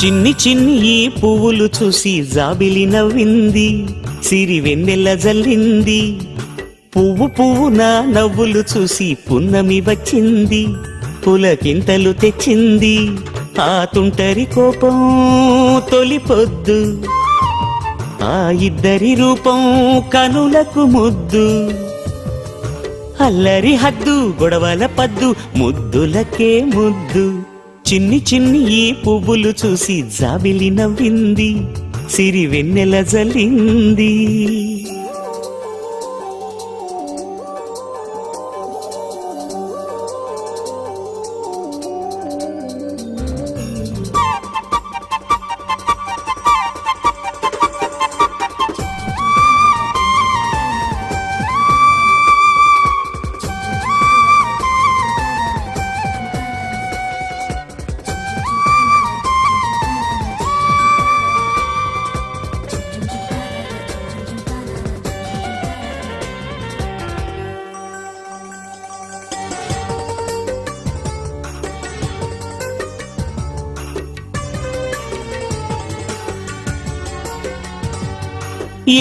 చిన్ని చిన్ని ఈ పువ్వులు చూసి జాబిలి నవ్వింది, సిరి వెన్నెల జల్లింది. పువ్వు పువ్వున నవ్వులు చూసి పున్నమి వచ్చింది, పులకింతలు తెచ్చింది. ఆ తుంటరి కోపం తొలి పొద్దు, ఆ ఇద్దరి రూపం కనులకు ముద్దు. అల్లరి హద్దు గొడవల పద్దు, ముద్దులకే ముద్దు. చిన్ని చిన్ని ఈ పువ్వులు చూసి జాబిలి నవ్వింది, సిరి వెన్నెల జల్లింది.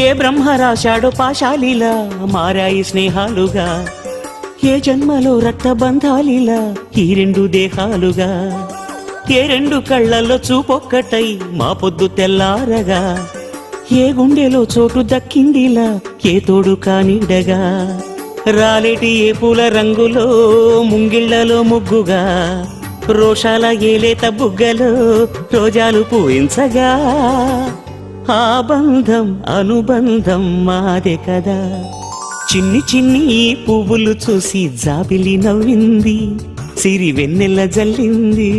ఏ బ్రహ్మ రాశాడో పాశాలిలా మారాయి స్నేహాలుగా, ఏ జన్మలో రక్తబంధాలిలా ఈ రెండు దేహాలుగా. ఏ రెండు కళ్ళల్లో చూపొక్కటై మా పొద్దు తెల్లారగా, ఏ గుండెలో చోటు దక్కిందిలా ఏ తోడు కానిడగా. రాలేటి ఏ పూల రంగులో ముంగిళ్లలో ముగ్గుగా, రోషాల ఏలేత బుగ్గలో రోజాలు పూయించగా. ఆ బంధం అనుబంధం మాదే కదా. చిన్ని చిన్ని ఈ పువ్వులు చూసి జాబిలి నవ్వింది, సిరి వెన్నెల జల్లింది.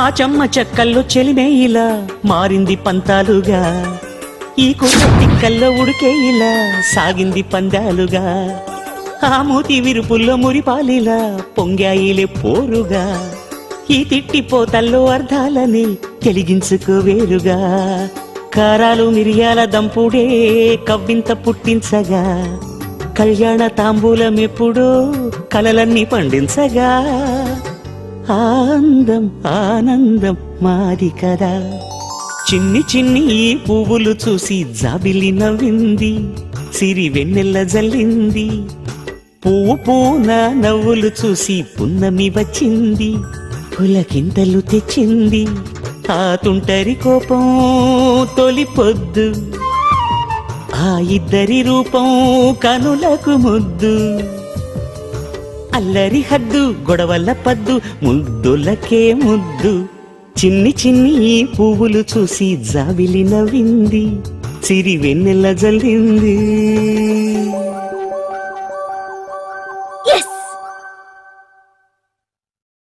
ఆ చెమ్మ చెక్కల్లో చెలిమే ఇలా మారింది పంతాలుగా, ఈ కుర్ర తిక్కల్లో ఉడికే ఇలా సాగింది పందాలుగా. ఆ మూతి విరుపుల్లో మురిపాలిలా పొంగాయిలే పోరుగా, ఈ తిట్టిపోతల్లో అర్థాలని తెలిగించుకోవేరుగా. కారాలు మిరియాల దంపుడే కవ్వింత పుట్టించగా, కళ్యాణ తాంబూలం ఎప్పుడో కలలన్నీ పండించగా. ఆనందం ఆనందం మాది కదా. చిన్ని చిన్ని ఈ పువ్వులు చూసి జాబిలి నవ్వింది, సిరి వెన్నెల జల్లింది. పువ్వు పూన నవ్వులు చూసి పున్నమి వచ్చింది, పులకింతలు తెచ్చింది. ఆ తుంటరి కోపం తొలి పొద్దు, ఆ ఇద్దరి రూపం కనులకు ముద్దు. అల్లరి హద్దు గొడవల పద్దు, ముద్దులకే ముద్దు. చిన్ని చిన్ని ఈ పువ్వులు చూసి జాబిలి నవ్వింది, సిరి వెన్నెల జల్లింది.